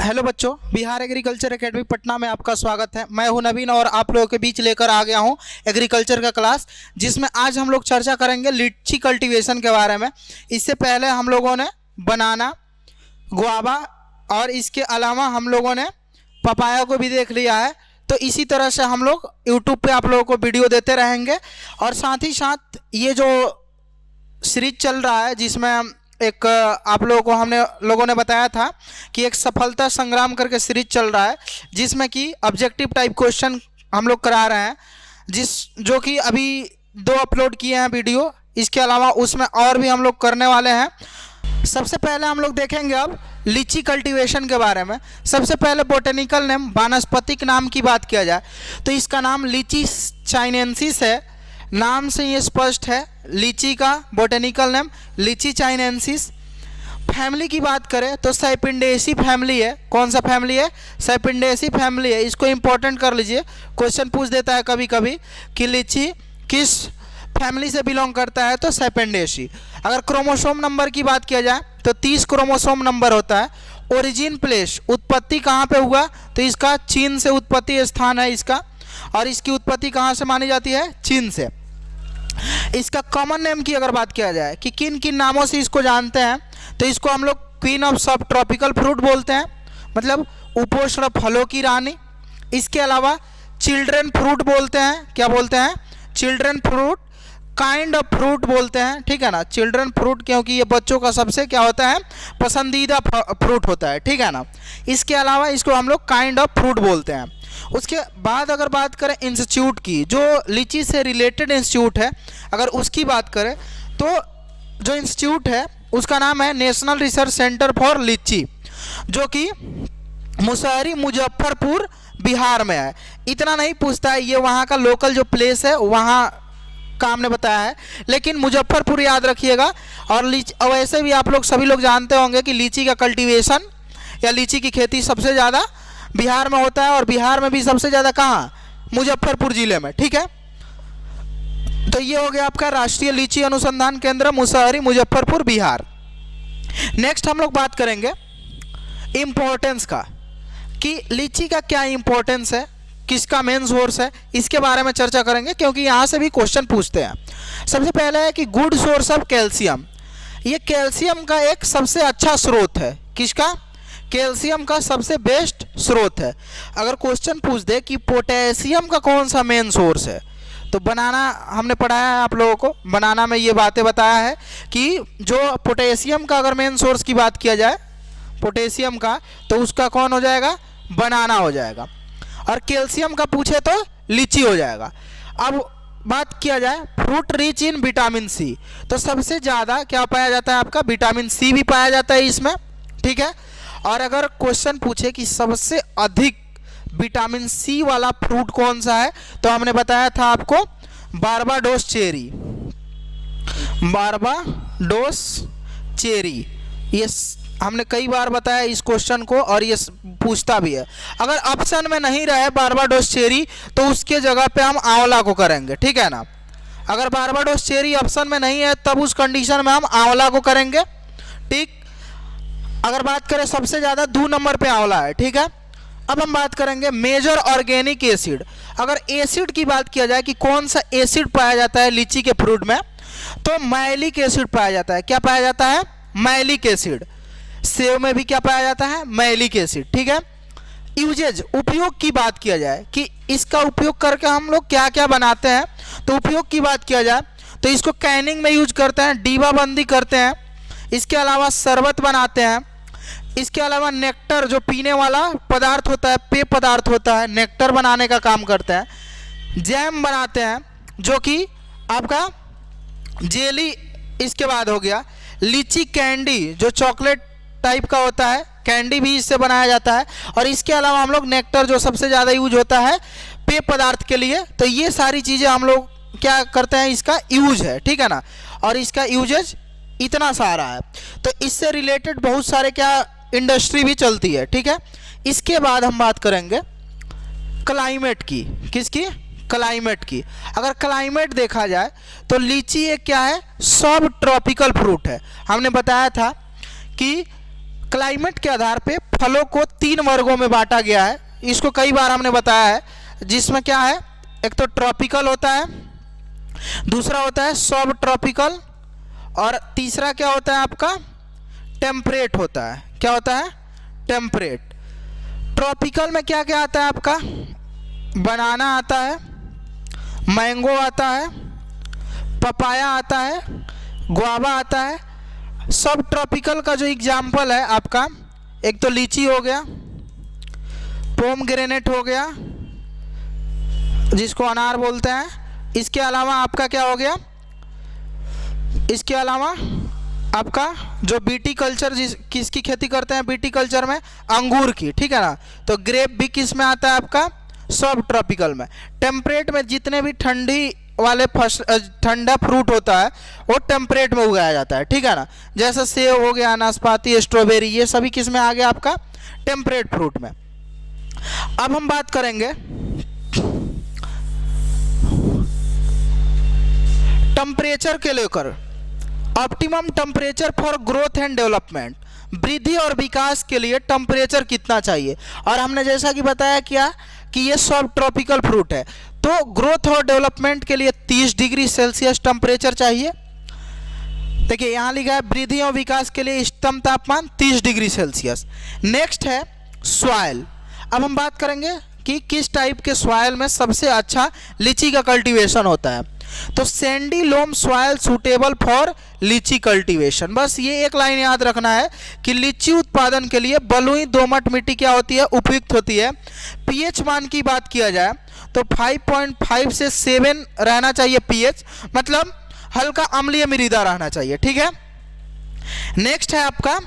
Hello बच्चों, Bihar agriculture academy Patna में आपका स्वागत है। मैं हूं नवीन और आप लोगों के बीच लेकर आ गया हूं एग्रीकल्चर का क्लास, जिसमें आज हम लोग चर्चा करेंगे लीची कल्टीवेशन के बारे में। इससे पहले हम लोगों ने बनाना, गुआवा और इसके अलावा हम लोगों ने पपाया को भी देख लिया है। तो इसी तरह से हम लोग यूट्यूब पे आप लोगों को वीडियो देते रहेंगे और साथ ही साथ ये जो सीरीज चल रहा है जिसमें एक आप लोगों ने बताया था कि एक सफलता संग्राम करके सीरीज चल रहा है, जिसमें कि ऑब्जेक्टिव टाइप क्वेश्चन हम लोग करा रहे हैं, जो कि अभी 2 अपलोड किए हैं वीडियो। इसके अलावा उसमें और भी हम लोग करने वाले हैं। सबसे पहले हम लोग देखेंगे अब लीची कल्टीवेशन के बारे में। सबसे पहले बोटेनिकल नेम, वानस्पतिक नाम की बात किया जाए तो इसका नाम लीची चाइनेंसिस है। नाम से ये स्पष्ट है, लीची का बोटेनिकल नेम लीची चाइनेंसिस। फैमिली की बात करें तो साइपिंडेसी फैमिली है। कौन सा फैमिली है? साइपिंडेसी फैमिली है। इसको इंपॉर्टेंट कर लीजिए, क्वेश्चन पूछ देता है कभी कभी कि लीची किस फैमिली से बिलोंग करता है, तो साइपिंडेसी। अगर क्रोमोसोम नंबर की बात किया जाए तो 30 क्रोमोसोम नंबर होता है। ओरिजिन प्लेस, उत्पत्ति कहाँ पे हुआ, तो इसका चीन से उत्पत्ति स्थान है इसका, और इसकी उत्पत्ति कहाँ से मानी जाती है? चीन से। इसका कॉमन नेम की अगर बात किया जाए कि किन किन नामों से इसको जानते हैं, तो इसको हम लोग क्वीन ऑफ सब ट्रॉपिकल फ्रूट बोलते हैं, मतलब उपोष्ण फलों की रानी। इसके अलावा चिल्ड्रन फ्रूट बोलते हैं। क्या बोलते हैं? Children fruit. Kind of fruit बोलते हैं, ठीक है ना। चिल्ड्रन फ्रूट क्योंकि ये बच्चों का सबसे क्या होता है, पसंदीदा फ्रूट होता है, ठीक है ना। इसके अलावा इसको हम लोग काइंड ऑफ फ्रूट बोलते हैं। उसके बाद अगर बात करें इंस्टीट्यूट की, जो लीची से रिलेटेड इंस्टीट्यूट है, अगर उसकी बात करें तो जो इंस्टीट्यूट है उसका नाम है नेशनल रिसर्च सेंटर फॉर लीची, जो कि मुसहरी मुजफ्फरपुर बिहार में है। इतना नहीं पूछता है, ये वहाँ का लोकल जो प्लेस है वहाँ का हमने बताया है, लेकिन मुजफ्फरपुर याद रखिएगा। और वैसे भी आप लोग सभी लोग जानते होंगे कि लीची का कल्टीवेशन या लीची की खेती सबसे ज़्यादा बिहार में होता है, और बिहार में भी सबसे ज़्यादा कहाँ? मुजफ्फरपुर जिले में, ठीक है। तो ये हो गया आपका राष्ट्रीय लीची अनुसंधान केंद्र मुसहरी मुजफ्फरपुर बिहार। नेक्स्ट हम लोग बात करेंगे इम्पोर्टेंस का, कि लीची का क्या इम्पोर्टेंस है, किसका मेन सोर्स है, इसके बारे में चर्चा करेंगे, क्योंकि यहाँ से भी क्वेश्चन पूछते हैं। सबसे पहले है कि गुड सोर्स ऑफ कैल्शियम। ये कैल्शियम का एक सबसे अच्छा स्रोत है। किसका? कैल्शियम का सबसे बेस्ट स्रोत है। अगर क्वेश्चन पूछ दे कि पोटेशियम का कौन सा मेन सोर्स है, तो बनाना हमने पढ़ाया है आप लोगों को। बनाना में ये बातें बताया है कि जो पोटेशियम का अगर मेन सोर्स की बात किया जाए पोटेशियम का, तो उसका कौन हो जाएगा? बनाना हो जाएगा। और कैल्शियम का पूछे तो लीची हो जाएगा। अब बात किया जाए fruit rich in vitamin C, तो सबसे ज़्यादा क्या पाया जाता है आपका? विटामिन सी भी पाया जाता है इसमें, ठीक है। और अगर क्वेश्चन पूछे कि सबसे अधिक विटामिन सी वाला फ्रूट कौन सा है, तो हमने बताया था आपको बारबाडोस चेरी। बारबाडोस चेरी, ये हमने कई बार बताया इस क्वेश्चन को, और ये पूछता भी है। अगर ऑप्शन में नहीं रहे बारबाडोस चेरी, तो उसके जगह पे हम आंवला को करेंगे, ठीक है ना। अगर बारबाडोस चेरी ऑप्शन में नहीं है, तब उस कंडीशन में हम आंवला को करेंगे, ठीक। अगर बात करें सबसे ज़्यादा 2 नंबर पे आंवला है, ठीक है। अब हम बात करेंगे मेजर ऑर्गेनिक एसिड। अगर एसिड की बात किया जाए कि कौन सा एसिड पाया जाता है लीची के फ्रूट में, तो मैलिक एसिड पाया जाता है। क्या पाया जाता है? Malic acid. सेब में भी क्या पाया जाता है? मैलिक एसिड, ठीक है। यूजेज, उपयोग की बात किया जाए कि इसका उपयोग करके हम लोग क्या क्या बनाते हैं, तो उपयोग की बात किया जाए तो इसको कैनिंग में यूज करते हैं, डिब्बाबंदी करते हैं। इसके अलावा शरबत बनाते हैं। इसके अलावा नेक्टर, जो पीने वाला पदार्थ होता है, पेय पदार्थ होता है, नेक्टर बनाने का काम करते हैं। जैम बनाते हैं, जो कि आपका जेली। इसके बाद हो गया लीची कैंडी, जो चॉकलेट टाइप का होता है, कैंडी भी इससे बनाया जाता है। और इसके अलावा हम लोग नेक्टर, जो सबसे ज़्यादा यूज होता है पेय पदार्थ के लिए, तो ये सारी चीज़ें हम लोग क्या करते हैं, इसका यूज है, ठीक है ना। और इसका यूजेज इतना सारा है, तो इससे रिलेटेड बहुत सारे क्या इंडस्ट्री भी चलती है, ठीक है। इसके बाद हम बात करेंगे क्लाइमेट की। किसकी? क्लाइमेट की। अगर क्लाइमेट देखा जाए तो लीची एक क्या है? सब ट्रॉपिकल फ्रूट है। हमने बताया था कि क्लाइमेट के आधार पे फलों को 3 वर्गों में बांटा गया है। इसको कई बार हमने बताया है, जिसमें क्या है, एक तो ट्रॉपिकल होता है, दूसरा होता है सब ट्रॉपिकल, और तीसरा क्या होता है आपका टेम्परेट होता है। क्या होता है? टेम्परेट। ट्रॉपिकल में क्या क्या आता है आपका? बनाना आता है, मैंगो आता है, पपाया आता है, गुआवा आता है। सब ट्रॉपिकल का जो एग्जाम्पल है आपका, एक तो लीची हो गया, पोमग्रेनेट हो गया जिसको अनार बोलते हैं। इसके अलावा आपका क्या हो गया? इसके अलावा आपका जो बीटी कल्चर किसकी खेती करते हैं बीटी कल्चर में? अंगूर की, ठीक है ना। तो ग्रेप भी किस में आता है आपका? सब ट्रॉपिकल में। टेम्परेट में जितने भी ठंडी वाले ठंडा फ्रूट होता है वो टेम्परेट में उगाया जाता है, ठीक है ना। जैसे सेब हो गया, नाशपाती, स्ट्रॉबेरी, ये सभी किस में आ गया आपका? टेम्परेट फ्रूट में। अब हम बात करेंगे टेम्परेचर के लेकर। Optimum temperature for growth and development, वृद्धि और विकास के लिए टेम्परेचर कितना चाहिए। और हमने जैसा कि बताया क्या कि ये सब ट्रॉपिकल फ्रूट है, तो ग्रोथ और डेवलपमेंट के लिए 30 डिग्री सेल्सियस टेम्परेचर चाहिए। देखिए यहाँ लिखा है वृद्धि और विकास के लिए इष्टतम तापमान 30 डिग्री सेल्सियस। नेक्स्ट है सॉइल। अब हम बात करेंगे कि किस टाइप के सॉइल में सबसे अच्छा लीची का कल्टीवेशन होता है। तो sandy loam soil suitable for litchi cultivation. बस ये एक लाइन याद रखना है कि लीची उत्पादन के लिए बलुई दोमट मिट्टी क्या होती है? उपयुक्त होती है। पीएच मान की बात किया जाए तो 5.5 से 7 रहना चाहिए पीएच, मतलब हल्का अम्लीय मृदा रहना चाहिए, ठीक है। नेक्स्ट है आपका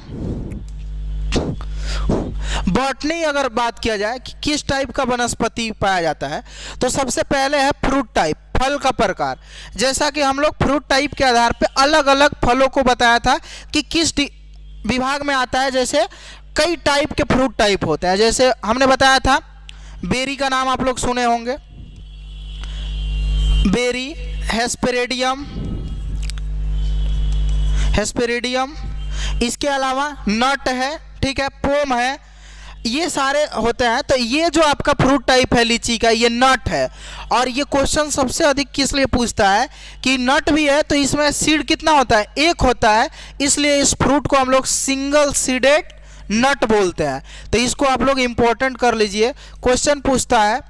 बॉटनी। अगर बात किया जाए कि किस टाइप का वनस्पति पाया जाता है, तो सबसे पहले है फ्रूट टाइप, फल का प्रकार। जैसा कि हम लोग फ्रूट टाइप के आधार पे अलग अलग फलों को बताया था कि किस विभाग में आता है। जैसे कई टाइप के फ्रूट टाइप होते हैं, जैसे हमने बताया था बेरी का नाम आप लोग सुने होंगे, बेरी, हेस्पेरेडियम, हेस्पेरेडियम। इसके अलावा नट है, ठीक है, पोम है, ये सारे होते हैं। तो ये जो आपका फ्रूट टाइप है लीची का, ये नट है। और ये क्वेश्चन सबसे अधिक किस लिए पूछता है कि नट भी है तो इसमें सीड कितना होता है? एक होता है, इसलिए इस फ्रूट को हम लोग सिंगल सीडेड नट बोलते हैं। तो इसको आप लोग इंपॉर्टेंट कर लीजिए। क्वेश्चन पूछता है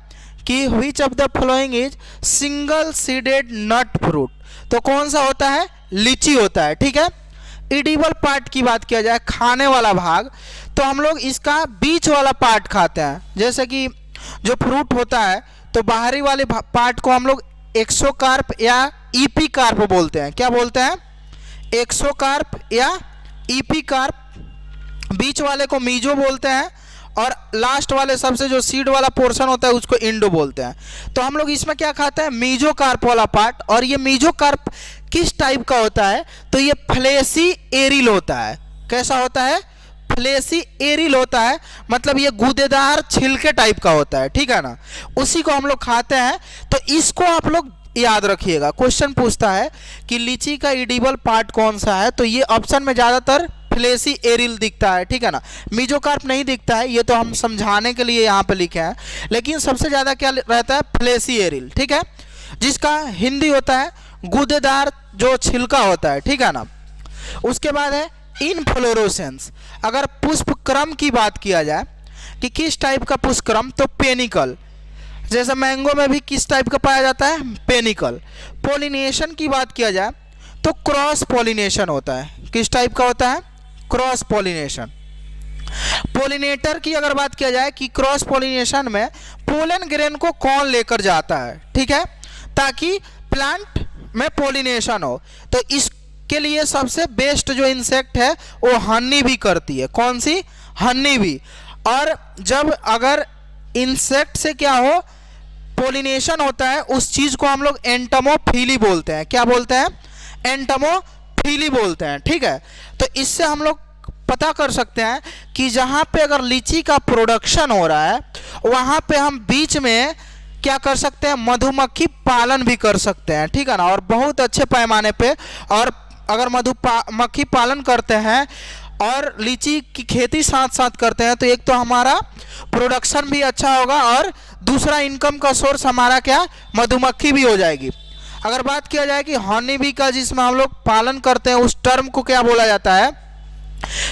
कि which of the following is single seeded nut fruit, तो कौन सा होता है? लीची होता है, ठीक है। एडिबल पार्ट की बात किया जाए, खाने वाला भाग, तो हम लोग इसका बीच वाला पार्ट खाते हैं। जैसे कि जो फ्रूट होता है तो बाहरी वाले पार्ट को हम लोग एक्सोकार्प या ईपीकार्प बोलते हैं। क्या बोलते हैं? एक्सोकार्प या ईपीकार्प। बीच वाले को मीजो बोलते हैं और लास्ट वाले सबसे जो सीड वाला पोर्शन होता है उसको इंडो बोलते हैं। तो हम लोग इसमें क्या खाते हैं? मीजोकार्प वाला पार्ट। और ये मीजोकार्प किस टाइप का होता है? तो ये फ्लेसी एरिल होता है। कैसा होता है? फ्लेसी एरिल होता है, मतलब ये गूदेदार छिलके टाइप का होता है, ठीक है ना। उसी को हम लोग खाते हैं। तो इसको आप लोग याद रखिएगा। क्वेश्चन पूछता है कि लीची का एडिबल पार्ट कौन सा है, तो ये ऑप्शन में ज़्यादातर फ्लेसी एरिल दिखता है, ठीक है ना। मीजोकार्प नहीं दिखता है, ये तो हम समझाने के लिए यहाँ पे लिखे हैं। लेकिन सबसे ज़्यादा क्या रहता है? फ्लेसी एरिल, ठीक है, जिसका हिंदी होता है गूदेदार जो छिलका होता है, ठीक है ना। उसके बाद है इनफ्लोरेसेंस। अगर पुष्प क्रम की बात किया जाए कि किस टाइप का पुष्प क्रम, तो पेनिकल। जैसे मैंगो में भी किस टाइप का पाया जाता है? पेनिकल। पॉलिनेशन की बात किया जाए तो क्रॉस पॉलिनेशन होता है। किस टाइप का होता है? Cross pollination. पोलिनेटर की अगर बात किया जाए कि क्रॉस पॉलिनेशन में पोलन ग्रेन को कौन लेकर जाता है, ठीक है, ताकि प्लांट में पॉलिनेशन हो। तो इसके लिए सबसे बेस्ट जो इंसेक्ट है वो हनी भी करती है। कौन सी? हनी भी। और जब अगर इंसेक्ट से क्या हो पॉलिनेशन होता है, उस चीज को हम लोग एंटमोफिली बोलते हैं। क्या बोलते हैं? एंटमोफिली बोलते हैं, ठीक है। तो इससे हम लोग पता कर सकते हैं कि जहाँ पे अगर लीची का प्रोडक्शन हो रहा है वहाँ पे हम बीच में क्या कर सकते हैं? मधुमक्खी पालन भी कर सकते हैं, ठीक है ना। और बहुत अच्छे पैमाने पे। और अगर मधुमक्खी पालन करते हैं और लीची की खेती साथ साथ करते हैं तो एक तो हमारा प्रोडक्शन भी अच्छा होगा और दूसरा इनकम का सोर्स हमारा क्या, मधुमक्खी भी हो जाएगी। अगर बात किया जाए कि हनी बी का जिसमें हम लोग पालन करते हैं उस टर्म को क्या बोला जाता है,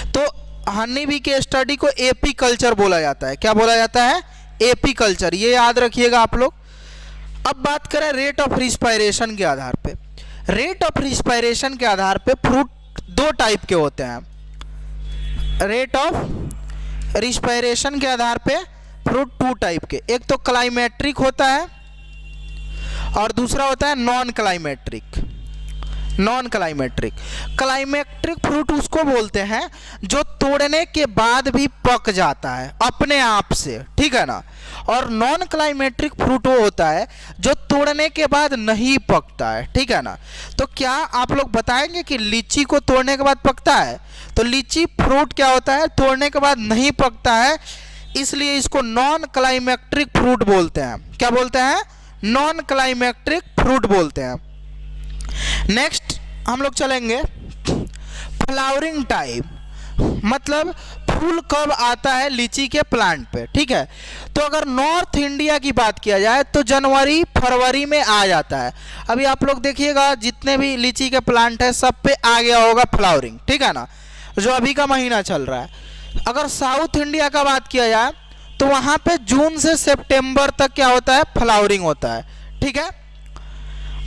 तो हनी बी के स्टडी को एपी कल्चर बोला जाता है। क्या बोला जाता है, एपी कल्चर, ये याद रखिएगा आप लोग। अब बात करें रेट ऑफ रिस्पायरेशन के आधार पे। रेट ऑफ रिस्पायरेशन के आधार पे फ्रूट दो टाइप के होते हैं। रेट ऑफ रिस्पायरेशन के आधार पे फ्रूट टू टाइप के, एक तो क्लाइमेट्रिक होता है और दूसरा होता है non climacteric. Non climacteric, climacteric fruit उसको बोलते हैं जो तोड़ने के बाद भी पक जाता है अपने आप से, ठीक है ना। और नॉन क्लाइमेट्रिक फ्रूट वो होता है जो तोड़ने के बाद नहीं पकता है, ठीक है ना। तो क्या आप लोग बताएंगे कि लीची को तोड़ने के बाद पकता है? तो लीची फ्रूट क्या होता है, तोड़ने के बाद नहीं पकता है, इसलिए इसको नॉन क्लाइमेट्रिक फ्रूट बोलते हैं। क्या बोलते हैं, नॉन क्लाइमेट्रिक फ्रूट बोलते हैं। नेक्स्ट हम लोग चलेंगे फ्लावरिंग टाइम, मतलब फूल कब आता है लीची के प्लांट पे, ठीक है। तो अगर नॉर्थ इंडिया की बात किया जाए तो जनवरी फरवरी में आ जाता है। अभी आप लोग देखिएगा जितने भी लीची के प्लांट है सब पे आ गया होगा फ्लावरिंग, ठीक है ना, जो अभी का महीना चल रहा है। अगर साउथ इंडिया का बात किया जाए तो वहाँ पे जून से सितंबर तक क्या होता है, फ्लावरिंग होता है, ठीक है।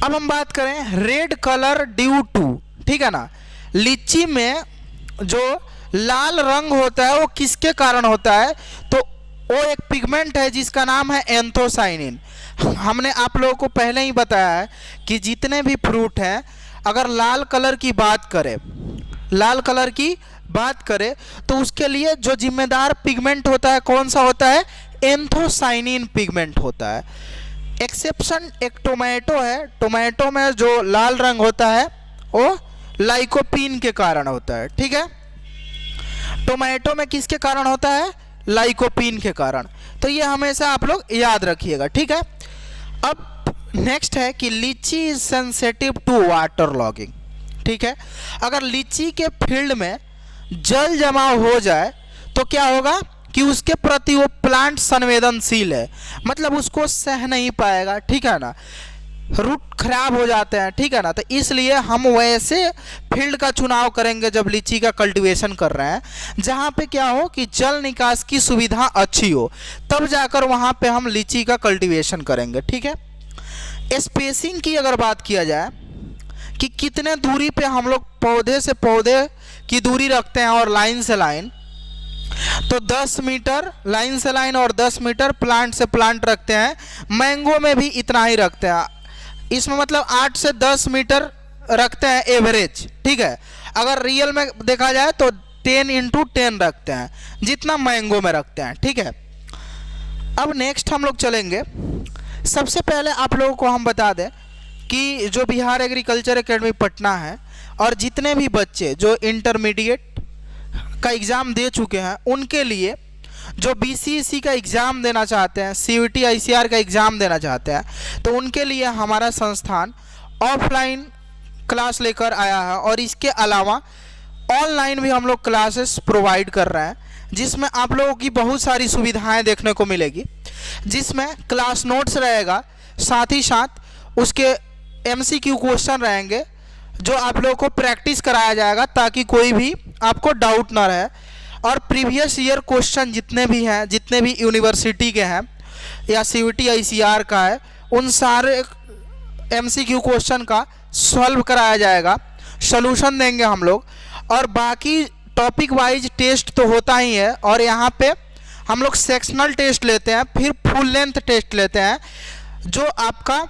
अब हम बात करें रेड कलर ड्यू टू, ठीक है ना, लीची में जो लाल रंग होता है वो किसके कारण होता है, तो वो एक पिगमेंट है जिसका नाम है एंथोसाइनिन। हमने आप लोगों को पहले ही बताया है कि जितने भी फ्रूट हैं अगर लाल कलर की बात करें, लाल कलर की बात करें तो उसके लिए जो जिम्मेदार पिगमेंट होता है कौन सा होता है, एंथोसाइनिन पिगमेंट होता है। एक्सेप्शन एक टोमेटो है, टोमेटो में जो लाल रंग होता है वो लाइकोपीन के कारण होता है, ठीक है। टोमेटो में किसके कारण होता है, लाइकोपीन के कारण। तो ये हमेशा आप लोग याद रखिएगा, ठीक है। अब नेक्स्ट है कि litchi is sensitive to water logging, ठीक है। अगर लीची के फील्ड में जल जमाव हो जाए तो क्या होगा कि उसके प्रति वो प्लांट संवेदनशील है, मतलब उसको सह नहीं पाएगा, ठीक है ना, रूट खराब हो जाते हैं, ठीक है ना। तो इसलिए हम वैसे फील्ड का चुनाव करेंगे जब लीची का कल्टीवेशन कर रहे हैं जहाँ पे क्या हो कि जल निकास की सुविधा अच्छी हो, तब जाकर वहाँ पे हम लीची का कल्टीवेशन करेंगे, ठीक है। स्पेसिंग की अगर बात किया जाए कि कितने दूरी पे हम लोग पौधे से पौधे की दूरी रखते हैं और लाइन से लाइन, तो 10 मीटर लाइन से लाइन और 10 मीटर प्लांट से प्लांट रखते हैं। मैंगो में भी इतना ही रखते हैं, इसमें मतलब 8 से 10 मीटर रखते हैं एवरेज, ठीक है। अगर रियल में देखा जाए तो 10x10 रखते हैं जितना मैंगो में रखते हैं, ठीक है। अब नेक्स्ट हम लोग चलेंगे, सबसे पहले आप लोगों को हम बता दें कि जो बिहार एग्रीकल्चर एकेडमी पटना है और जितने भी बच्चे जो इंटरमीडिएट का एग्ज़ाम दे चुके हैं उनके लिए जो बीसीएसई का एग्ज़ाम देना चाहते हैं, सीयूईटी आईसीआर का एग्ज़ाम देना चाहते हैं, तो उनके लिए हमारा संस्थान ऑफलाइन क्लास लेकर आया है और इसके अलावा ऑनलाइन भी हम लोग क्लासेस प्रोवाइड कर रहे हैं, जिसमें आप लोगों की बहुत सारी सुविधाएं देखने को मिलेगी, जिसमें क्लास नोट्स रहेगा, साथ ही साथ उसके एमसीक्यू क्वेश्चन रहेंगे जो आप लोगों को प्रैक्टिस कराया जाएगा ताकि कोई भी आपको डाउट ना रहे। और प्रीवियस ईयर क्वेश्चन जितने भी हैं, जितने भी यूनिवर्सिटी के हैं या सीयूईटी आईसीआर का है, उन सारे एमसीक्यू क्वेश्चन का सॉल्व कराया जाएगा, सॉल्यूशन देंगे हम लोग। और बाकी टॉपिक वाइज टेस्ट तो होता ही है और यहाँ पे हम लोग सेक्शनल टेस्ट लेते हैं, फिर फुल लेंथ टेस्ट लेते हैं जो आपका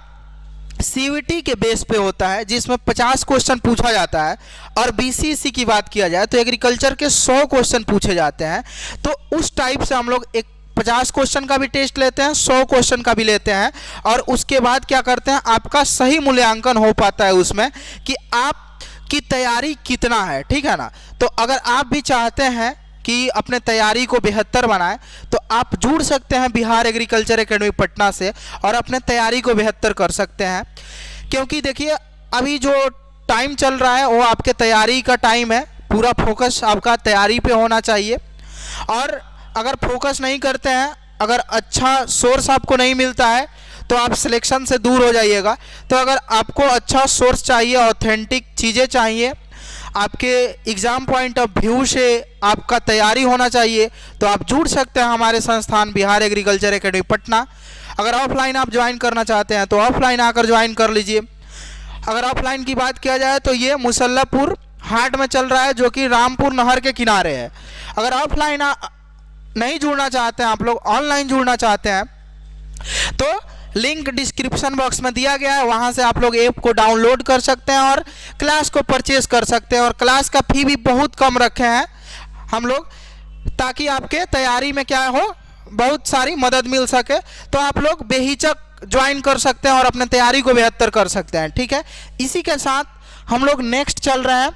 सीयूईटी के बेस पे होता है, जिसमें 50 क्वेश्चन पूछा जाता है। और बीसीएसई की बात किया जाए तो एग्रीकल्चर के 100 क्वेश्चन पूछे जाते हैं। तो उस टाइप से हम लोग एक 50 क्वेश्चन का भी टेस्ट लेते हैं, 100 क्वेश्चन का भी लेते हैं और उसके बाद क्या करते हैं, आपका सही मूल्यांकन हो पाता है उसमें कि आपकी तैयारी कितना है, ठीक है ना। तो अगर आप भी चाहते हैं कि अपने तैयारी को बेहतर बनाएं तो आप जुड़ सकते हैं बिहार एग्रीकल्चर एकेडमी पटना से और अपने तैयारी को बेहतर कर सकते हैं। क्योंकि देखिए अभी जो टाइम चल रहा है वो आपके तैयारी का टाइम है, पूरा फोकस आपका तैयारी पे होना चाहिए। और अगर फोकस नहीं करते हैं, अगर अच्छा सोर्स आपको नहीं मिलता है तो आप सिलेक्शन से दूर हो जाइएगा। तो अगर आपको अच्छा सोर्स चाहिए, ऑथेंटिक चीज़ें चाहिए, आपके एग्ज़ाम पॉइंट ऑफ व्यू से आपका तैयारी होना चाहिए, तो आप जुड़ सकते हैं हमारे संस्थान बिहार एग्रीकल्चर एकेडमी पटना। अगर ऑफलाइन आप ज्वाइन करना चाहते हैं तो ऑफलाइन आकर ज्वाइन कर लीजिए। अगर ऑफलाइन की बात किया जाए तो ये मुसल्लापुर हाट में चल रहा है, जो कि रामपुर नहर के किनारे है। अगर ऑफलाइन नहीं जुड़ना चाहते हैं, आप लोग ऑनलाइन जुड़ना चाहते हैं, तो लिंक डिस्क्रिप्शन बॉक्स में दिया गया है, वहाँ से आप लोग ऐप को डाउनलोड कर सकते हैं और क्लास को परचेज कर सकते हैं। और क्लास का फी भी बहुत कम रखे हैं हम लोग, ताकि आपके तैयारी में क्या हो, बहुत सारी मदद मिल सके। तो आप लोग बेहिचक ज्वाइन कर सकते हैं और अपने तैयारी को बेहतर कर सकते हैं। ठीक है, इसी के साथ हम लोग नेक्स्ट चल रहे हैं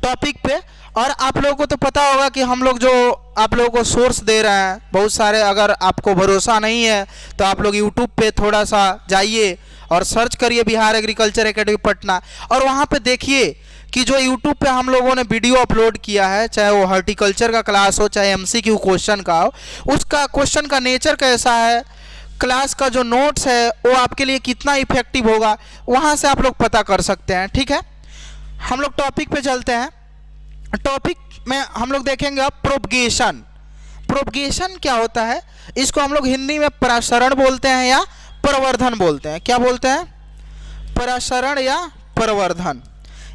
टॉपिक पे। और आप लोगों को तो पता होगा कि हम लोग जो आप लोगों को सोर्स दे रहे हैं बहुत सारे, अगर आपको भरोसा नहीं है तो आप लोग यूट्यूब पे थोड़ा सा जाइए और सर्च करिए बिहार एग्रीकल्चर एकेडमी पटना, और वहाँ पे देखिए कि जो यूट्यूब पे हम लोगों ने वीडियो अपलोड किया है, चाहे वो हॉर्टिकल्चर का क्लास हो, चाहे MCQ क्वेश्चन का हो, उसका क्वेश्चन का नेचर कैसा है, क्लास का जो नोट्स है वो आपके लिए कितना इफेक्टिव होगा, वहाँ से आप लोग पता कर सकते हैं। ठीक है, हम लोग टॉपिक पे चलते हैं। टॉपिक में हम लोग देखेंगे अब प्रोपगेशन। प्रोपगेशन क्या होता है, इसको हम लोग हिंदी में प्रसरण बोलते हैं या प्रवर्धन बोलते हैं। क्या बोलते हैं? प्रसरण या प्रवर्धन।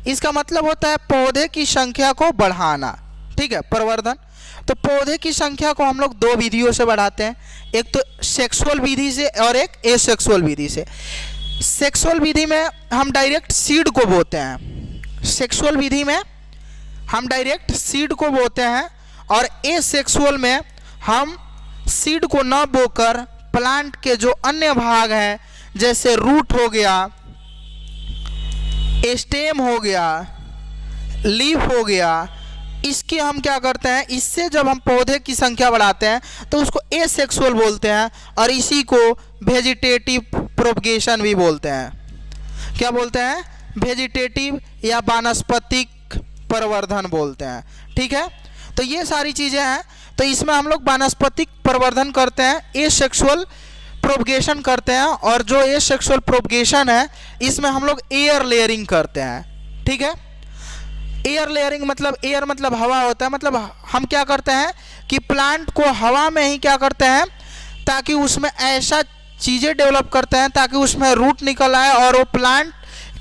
इसका मतलब होता है पौधे की संख्या को बढ़ाना। ठीक है, प्रवर्धन। तो पौधे की संख्या को हम लोग दो विधियों से बढ़ाते हैं, एक तो सेक्सुअल विधि से और एक एसेक्सुअल विधि से। सेक्सुअल विधि में हम डायरेक्ट सीड को बोते हैं, सेक्सुअल विधि में हम डायरेक्ट सीड को बोते हैं, और एसेक्सुअल में हम सीड को न बोकर प्लांट के जो अन्य भाग हैं, जैसे रूट हो गया, स्टेम हो गया, लीफ हो गया, इसके हम क्या करते हैं, इससे जब हम पौधे की संख्या बढ़ाते हैं तो उसको एसेक्सुअल बोलते हैं, और इसी को वेजिटेटिव प्रोपगेशन भी बोलते हैं। क्या बोलते हैं? वेजिटेटिव या वानस्पतिक प्रवर्धन बोलते हैं। ठीक है, तो ये सारी चीज़ें हैं। तो इसमें हम लोग वानस्पतिक प्रवर्धन करते हैं, एसेक्सुअल प्रोपगेशन करते हैं, और जो एसेक्सुअल प्रोपगेशन है इसमें हम लोग एयर लेयरिंग करते हैं। ठीक है, एयर लेयरिंग मतलब, एयर मतलब हवा होता है, मतलब हम क्या करते हैं कि प्लांट को हवा में ही क्या करते हैं, ताकि उसमें ऐसा चीज़ें डेवलप करते हैं ताकि उसमें रूट निकल आए और वो प्लांट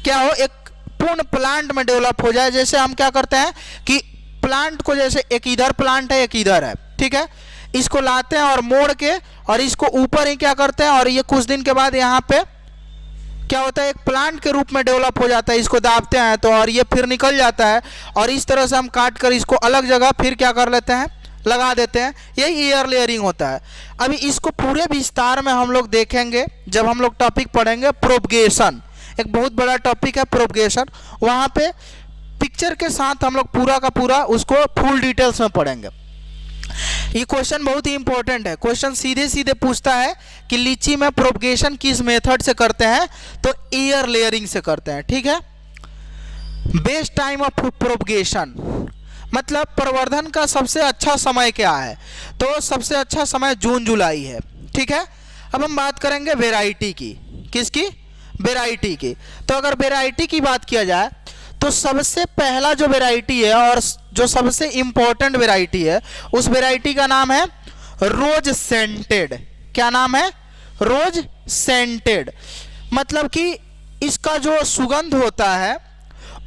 क्या हो, एक पूर्ण प्लांट में डेवलप हो जाए। जैसे हम क्या करते हैं कि प्लांट को, जैसे एक इधर प्लांट है एक इधर है, ठीक है, इसको लाते हैं और मोड़ के और इसको ऊपर ही क्या करते हैं, और ये कुछ दिन के बाद यहाँ पे क्या होता है, एक प्लांट के रूप में डेवलप हो जाता है। इसको दाबते हैं तो, और ये फिर निकल जाता है, और इस तरह से हम काट कर इसको अलग जगह फिर क्या कर लेते हैं, लगा देते हैं। यही एयर लेयरिंग होता है। अभी इसको पूरे विस्तार में हम लोग देखेंगे जब हम लोग टॉपिक पढ़ेंगे प्रोपगेशन। एक बहुत बड़ा टॉपिक है प्रोपगेशन, वहाँ पे पिक्चर के साथ हम लोग पूरा का पूरा उसको फुल डिटेल्स में पढ़ेंगे। ये क्वेश्चन बहुत ही इंपॉर्टेंट है। क्वेश्चन सीधे सीधे पूछता है कि लीची में प्रोपगेशन किस मेथड से करते हैं, तो एयर लेयरिंग से करते हैं। ठीक है, बेस्ट टाइम ऑफ प्रोपगेशन मतलब प्रवर्धन का सबसे अच्छा समय क्या है, तो सबसे अच्छा समय जून जुलाई है। ठीक है, अब हम बात करेंगे वेराइटी की। किसकी? वेराइटी की। तो अगर वेराइटी की बात किया जाए तो सबसे पहला जो वेराइटी है और जो सबसे इंपॉर्टेंट वेराइटी है, उस वेराइटी का नाम है रोज सेंटेड। क्या नाम है? रोज सेंटेड। मतलब कि इसका जो सुगंध होता है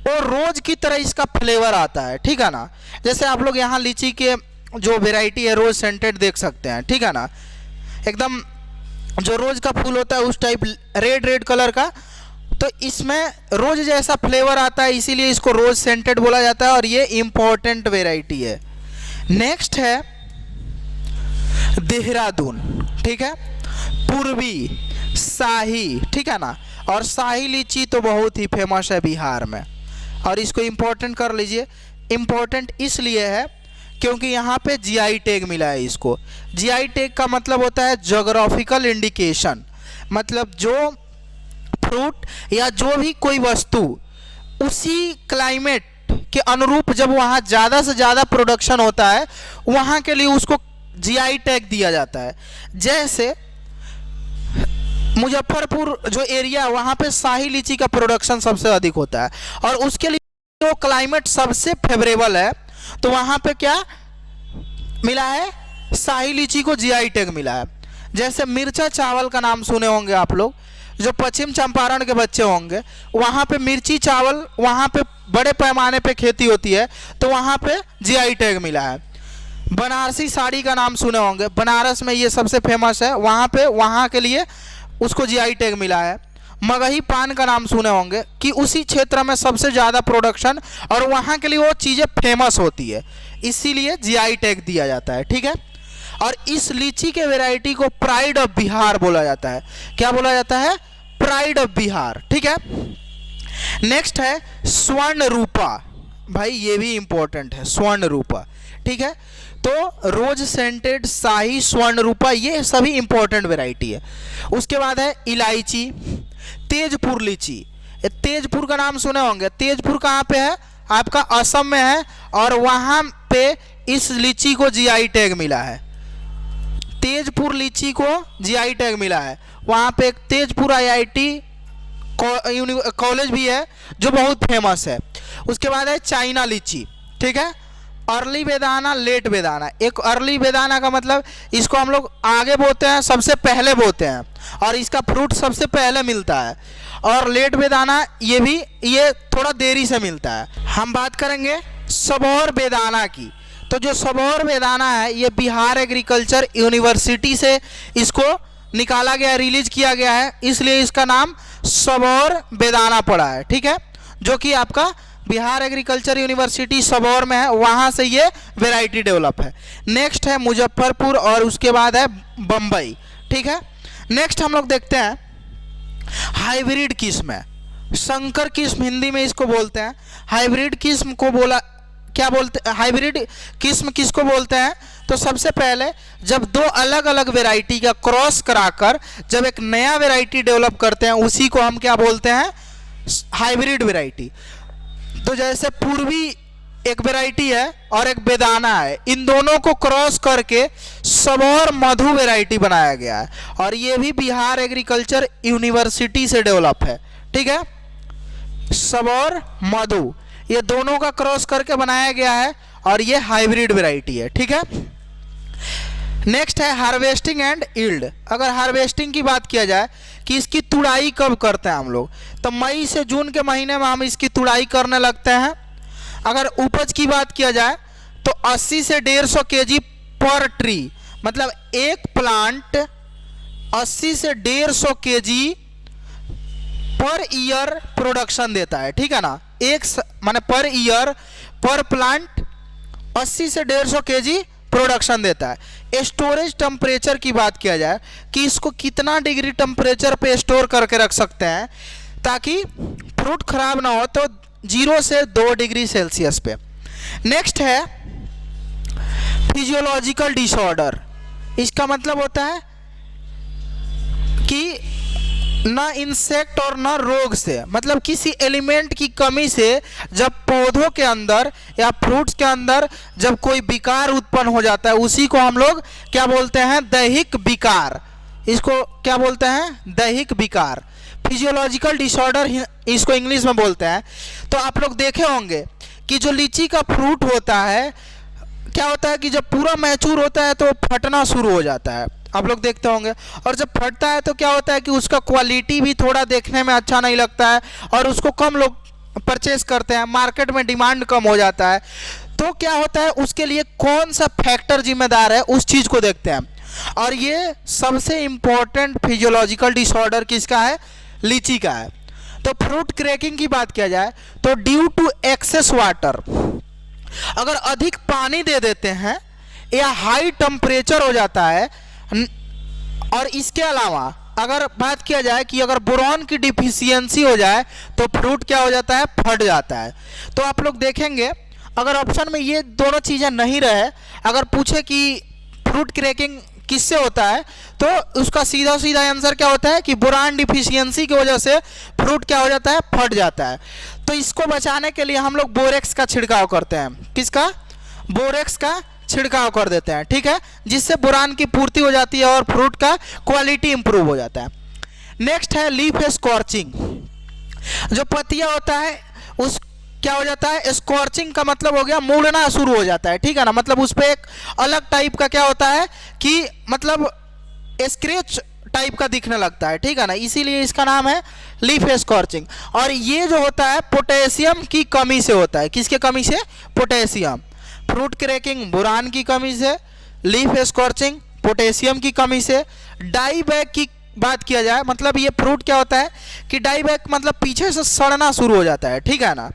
वो रोज की तरह इसका फ्लेवर आता है। ठीक है ना, जैसे आप लोग यहाँ लीची के जो वेराइटी है रोज सेंटेड देख सकते हैं। ठीक है ना, एकदम जो रोज का फूल होता है उस टाइप रेड रेड कलर का, तो इसमें रोज जैसा फ्लेवर आता है, इसीलिए इसको रोज सेंटेड बोला जाता है, और ये इंपॉर्टेंट वेराइटी है। नेक्स्ट है देहरादून। ठीक है, पूर्वी, शाही। ठीक है ना, और शाही लीची तो बहुत ही फेमस है बिहार में, और इसको इंपॉर्टेंट कर लीजिए। इंपॉर्टेंट इसलिए है क्योंकि यहाँ पे जीआई टैग मिला है इसको। जीआई टैग का मतलब होता है ज्योग्राफिकल इंडिकेशन, मतलब जो फ्रूट या जो भी कोई वस्तु उसी क्लाइमेट के अनुरूप जब वहाँ ज़्यादा से ज़्यादा प्रोडक्शन होता है वहाँ के लिए उसको जीआई टैग दिया जाता है। जैसे मुजफ्फरपुर जो एरिया है वहाँ पे शाही लीची का प्रोडक्शन सबसे अधिक होता है और उसके लिए वो क्लाइमेट सबसे फेवरेबल है, तो वहाँ पे क्या मिला है, शाही लीची को जीआई टैग मिला है। जैसे मिर्चा चावल का नाम सुने होंगे आप लोग, जो पश्चिम चंपारण के बच्चे होंगे वहाँ पे मिर्ची चावल वहाँ पे बड़े पैमाने पे खेती होती है, तो वहाँ पे जीआई टैग मिला है। बनारसी साड़ी का नाम सुने होंगे, बनारस में ये सबसे फेमस है, वहाँ पे वहाँ के लिए उसको जीआई टैग मिला है। मगही पान का नाम सुने होंगे कि उसी क्षेत्र में सबसे ज़्यादा प्रोडक्शन और वहाँ के लिए वो चीज़ें फेमस होती है, इसीलिए जीआई टैग दिया जाता है। ठीक है, और इस लीची के वैरायटी को प्राइड ऑफ बिहार बोला जाता है। क्या बोला जाता है? Pride of Bihar. ठीक है, नेक्स्ट है स्वर्ण रूपा। भाई ये भी इंपॉर्टेंट है, स्वर्ण रूपा। ठीक है, तो रोज सेंटेड, शाही, स्वर्ण रूपा, ये सभी इंपॉर्टेंट वैरायटी है। उसके बाद है इलायची, तेजपुर लीची। तेजपुर का नाम सुने होंगे, तेजपुर कहाँ पे है? आपका असम में है और वहाँ पे इस लीची को जीआई टैग मिला है। तेजपुर लीची को जीआई टैग मिला है। वहाँ पे एक तेजपुर आईआईटी कॉलेज भी है जो बहुत फेमस है। उसके बाद है चाइना लीची। ठीक है, अर्ली बेदाना, लेट बेदाना। एक अर्ली बेदाना का मतलब इसको हम लोग आगे बोते हैं, सबसे पहले बोते हैं और इसका फ्रूट सबसे पहले मिलता है। और लेट बेदाना ये थोड़ा देरी से मिलता है। हम बात करेंगे सबौर बेदाना की। तो जो सबौर बेदाना है ये बिहार एग्रीकल्चर यूनिवर्सिटी से इसको निकाला गया, रिलीज किया गया है, इसलिए इसका नाम सबौर बेदाना पड़ा है। ठीक है, जो कि आपका बिहार एग्रीकल्चर यूनिवर्सिटी सबौर में है, वहाँ से ये वैरायटी डेवलप है। नेक्स्ट है मुजफ्फरपुर और उसके बाद है बम्बई। ठीक है, नेक्स्ट हम लोग देखते हैं हाइब्रिड किस्म है। संकर किस्म हिंदी में इसको बोलते हैं। हाइब्रिड किस्म को क्या बोलते हैं? हाइब्रिड किस्म किसको बोलते हैं? तो सबसे पहले जब दो अलग अलग वैरायटी का क्रॉस कराकर जब एक नया वैरायटी डेवलप करते हैं उसी को हम क्या बोलते हैं? Hybrid variety. तो जैसे पूर्वी एक वैरायटी है और एक बेदाना है, इन दोनों को क्रॉस करके सबौर मधु वैरायटी बनाया गया है और ये भी बिहार एग्रीकल्चर यूनिवर्सिटी से डेवलप है। ठीक है, सबौर मधु, ये दोनों का क्रॉस करके बनाया गया है और ये हाइब्रिड वैरायटी है। ठीक है, नेक्स्ट है हार्वेस्टिंग एंड यील्ड। अगर हार्वेस्टिंग की बात किया जाए कि इसकी तुड़ाई कब करते हैं हम लोग, तो मई से जून के महीने में हम इसकी तुड़ाई करने लगते हैं। अगर उपज की बात किया जाए तो 80 से 150 केजी पर ट्री, मतलब एक प्लांट 80 से 150 केजी पर ईयर प्रोडक्शन देता है। ठीक है ना, माने पर ईयर पर प्लांट 80 से 150 केजी प्रोडक्शन देता है। स्टोरेज टेम्परेचर की बात किया जाए कि इसको कितना डिग्री टेम्परेचर पे स्टोर करके रख सकते हैं ताकि फ्रूट खराब ना हो, तो 0 से 2 डिग्री सेल्सियस पे। नेक्स्ट है फिजियोलॉजिकल डिसऑर्डर। इसका मतलब होता है कि न इंसेक्ट और न रोग से, मतलब किसी एलिमेंट की कमी से जब पौधों के अंदर या फ्रूट्स के अंदर जब कोई विकार उत्पन्न हो जाता है उसी को हम लोग क्या बोलते हैं? दैहिक विकार। इसको क्या बोलते हैं? दैहिक विकार। फिजियोलॉजिकल डिसऑर्डर इसको इंग्लिश में बोलते हैं। तो आप लोग देखे होंगे कि जो लीची का फ्रूट होता है क्या होता है कि जब पूरा मैच्योर होता है तो फटना शुरू हो जाता है, आप लोग देखते होंगे। और जब फटता है तो क्या होता है कि उसका क्वालिटी भी थोड़ा देखने में अच्छा नहीं लगता है और उसको कम लोग परचेस करते हैं, मार्केट में डिमांड कम हो जाता है। तो क्या होता है, उसके लिए कौन सा फैक्टर जिम्मेदार है उस चीज़ को देखते हैं। और ये सबसे इम्पोर्टेंट फिजियोलॉजिकल डिसऑर्डर किसका है? लीची का है। तो फ्रूट क्रैकिंग की बात किया जाए तो ड्यू टू एक्सेस वाटर, अगर अधिक पानी दे देते हैं या हाई टेम्परेचर हो जाता है, और इसके अलावा अगर बात किया जाए कि अगर बोरॉन की डिफिशियंसी हो जाए तो फ्रूट क्या हो जाता है? फट जाता है। तो आप लोग देखेंगे अगर ऑप्शन में ये दोनों चीज़ें नहीं रहे, अगर पूछे कि फ्रूट क्रैकिंग किससे होता है, तो उसका सीधा सीधा आंसर क्या होता है कि बोरान डिफिशियंसी की वजह से फ्रूट क्या हो जाता है, फट जाता है। तो इसको बचाने के लिए हम लोग बोरेक्स का छिड़काव करते हैं। किसका? बोरेक्स का छिड़काव कर देते हैं, ठीक है, जिससे बोरान की पूर्ति हो जाती है और फ्रूट का क्वालिटी इंप्रूव हो जाता है। नेक्स्ट है लीफ स्कॉर्चिंग। जो पत्तियां होता है उस क्या हो जाता है, स्कॉर्चिंग का मतलब हो गया मुड़ना शुरू हो जाता है, ठीक है ना, मतलब उस पर एक अलग टाइप का क्या होता है कि मतलब स्क्रैच टाइप का दिखने लगता है, ठीक है ना, इसीलिए इसका नाम है लीफ स्कॉर्चिंग। और ये जो होता है पोटेशियम की कमी से होता है। किसके कमी से? पोटेशियम। फ्रूट क्रैकिंग बोरान की कमी से, लीफ स्कॉर्चिंग पोटेशियम की कमी से। डाई बैक की बात किया जाए, मतलब ये फ्रूट क्या होता है कि डाई बैक मतलब पीछे से सड़ना शुरू हो जाता है, ठीक है ना,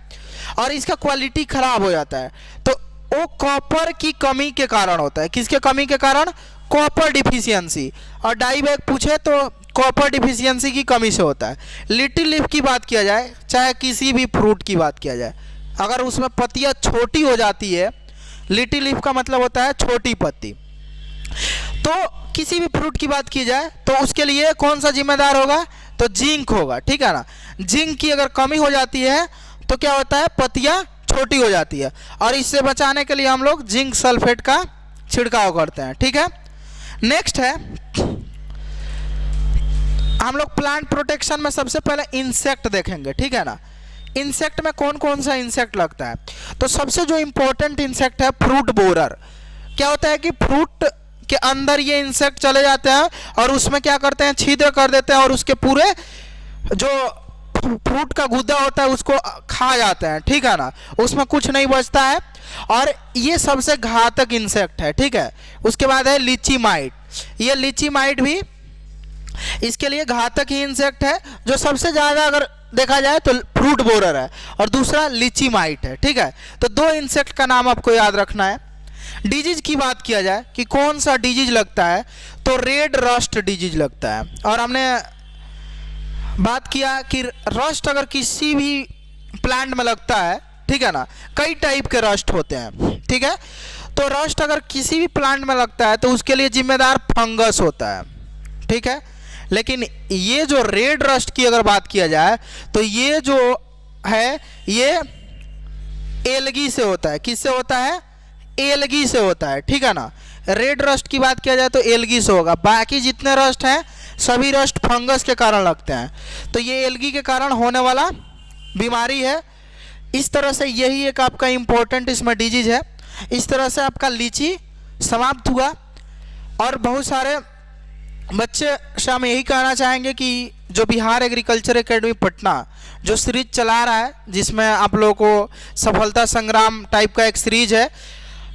और इसका क्वालिटी खराब हो जाता है। तो वो कॉपर की कमी के कारण होता है। किसके कमी के कारण? Copper deficiency. और डाई बैक पूछे तो कॉपर डिफिशियंसी की कमी से होता है। लिटिल लीफ की बात किया जाए, चाहे किसी भी फ्रूट की बात किया जाए, अगर उसमें पत्तियां छोटी हो जाती है, लिटिल लीफ का मतलब होता है छोटी पत्ती, तो किसी भी फ्रूट की बात की जाए तो उसके लिए कौन सा जिम्मेदार होगा? तो जिंक होगा, ठीक है ना। जिंक की अगर कमी हो जाती है तो क्या होता है, पत्तियां छोटी हो जाती है, और इससे बचाने के लिए हम लोग जिंक सल्फेट का छिड़काव करते हैं, ठीक है। नेक्स्ट है हम लोग प्लांट प्रोटेक्शन में सबसे पहले इंसेक्ट देखेंगे, ठीक है ना। इंसेक्ट में कौन कौन सा इंसेक्ट लगता है, तो सबसे जो इंपॉर्टेंट इंसेक्ट है फ्रूट बोरर। क्या होता है कि फ्रूट के अंदर ये इंसेक्ट चले जाते हैं और उसमें क्या करते हैं, छिद्र कर देते हैं और उसके पूरे जो फ्रूट का गुद्दा होता है उसको खा जाते हैं, ठीक है ना, उसमें कुछ नहीं बचता है, और ये सबसे घातक इंसेक्ट है, ठीक है। उसके बाद है लीची माइट। ये लीची माइट भी इसके लिए घातक ही इंसेक्ट है। जो सबसे ज़्यादा अगर देखा जाए तो फ्रूट बोरर है और दूसरा लीची माइट है, ठीक है। तो दो इंसेक्ट का नाम आपको याद रखना है। डिजीज की बात किया जाए कि कौन सा डिजीज लगता है, तो रेड रस्ट डिजीज लगता है। और हमने बात किया कि रस्ट अगर किसी भी प्लांट में लगता है, ठीक है ना, कई टाइप के रस्ट होते हैं, ठीक है, तो रस्ट अगर किसी भी प्लांट में लगता है तो उसके लिए जिम्मेदार फंगस होता है, ठीक है। लेकिन ये जो रेड रस्ट की अगर बात किया जाए तो ये जो है ये एलगी से होता है। किससे होता है? एलगी से होता है, ठीक है ना। रेड रस्ट की बात किया जाए तो एलगी से होगा, बाकी जितने रस्ट हैं सभी रस्ट फंगस के कारण लगते हैं। तो ये एलगी के कारण होने वाला बीमारी है। इस तरह से यही एक आपका इम्पोर्टेंट इसमें डिजीज है। इस तरह से आपका लीची समाप्त हुआ। और बहुत सारे बच्चे से हम यही कहना चाहेंगे कि जो बिहार एग्रीकल्चर एकेडमी पटना जो सीरीज चला रहा है, जिसमें आप लोगों को सफलता संग्राम टाइप का एक सीरीज है,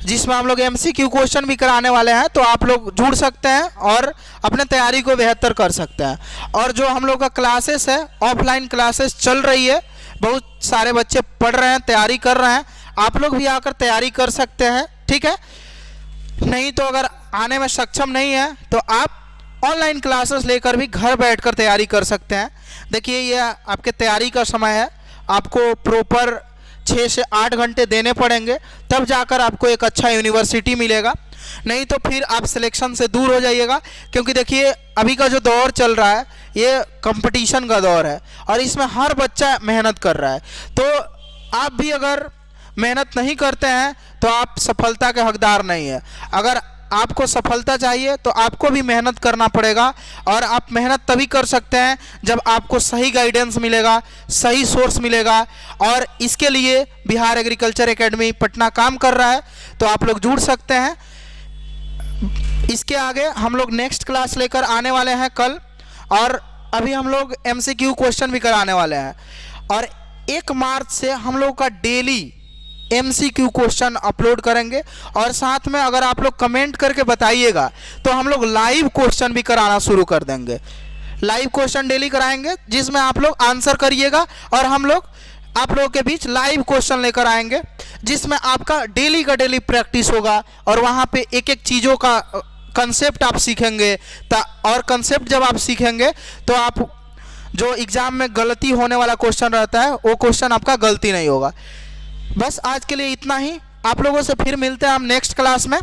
जिसमें हम लोग MCQ क्वेश्चन भी कराने वाले हैं, तो आप लोग जुड़ सकते हैं और अपने तैयारी को बेहतर कर सकते हैं। और जो हम लोग का क्लासेस है, ऑफलाइन क्लासेस चल रही है, बहुत सारे बच्चे पढ़ रहे हैं, तैयारी कर रहे हैं, आप लोग भी आकर तैयारी कर सकते हैं, ठीक है। नहीं तो अगर आने में सक्षम नहीं है तो आप ऑनलाइन क्लासेस लेकर भी घर बैठकर तैयारी कर सकते हैं। देखिए ये आपके तैयारी का समय है, आपको प्रॉपर 6 से 8 घंटे देने पड़ेंगे, तब जाकर आपको एक अच्छा यूनिवर्सिटी मिलेगा। नहीं तो फिर आप सिलेक्शन से दूर हो जाइएगा, क्योंकि देखिए अभी का जो दौर चल रहा है ये कंपटीशन का दौर है और इसमें हर बच्चा मेहनत कर रहा है। तो आप भी अगर मेहनत नहीं करते हैं तो आप सफलता के हकदार नहीं है। अगर आपको सफलता चाहिए तो आपको भी मेहनत करना पड़ेगा, और आप मेहनत तभी कर सकते हैं जब आपको सही गाइडेंस मिलेगा, सही सोर्स मिलेगा। और इसके लिए बिहार एग्रीकल्चर एकेडमी पटना काम कर रहा है, तो आप लोग जुड़ सकते हैं। इसके आगे हम लोग नेक्स्ट क्लास लेकर आने वाले हैं कल, और अभी हम लोग MCQ क्वेश्चन भी कराने वाले हैं। और 1 मार्च से हम लोग का डेली MCQ क्वेश्चन अपलोड करेंगे, और साथ में अगर आप लोग कमेंट करके बताइएगा तो हम लोग लाइव क्वेश्चन भी कराना शुरू कर देंगे। लाइव क्वेश्चन डेली कराएंगे जिसमें आप लोग आंसर करिएगा, और हम लोग आप लोगों के बीच लाइव क्वेश्चन लेकर आएंगे, जिसमें आपका डेली का डेली प्रैक्टिस होगा, और वहाँ पे एक एक चीज़ों का कंसेप्ट आप सीखेंगे। और कंसेप्ट जब आप सीखेंगे तो आप जो एग्ज़ाम में गलती होने वाला क्वेश्चन रहता है वो क्वेश्चन आपका गलती नहीं होगा। बस आज के लिए इतना ही। आप लोगों से फिर मिलते हैं हम नेक्स्ट क्लास में।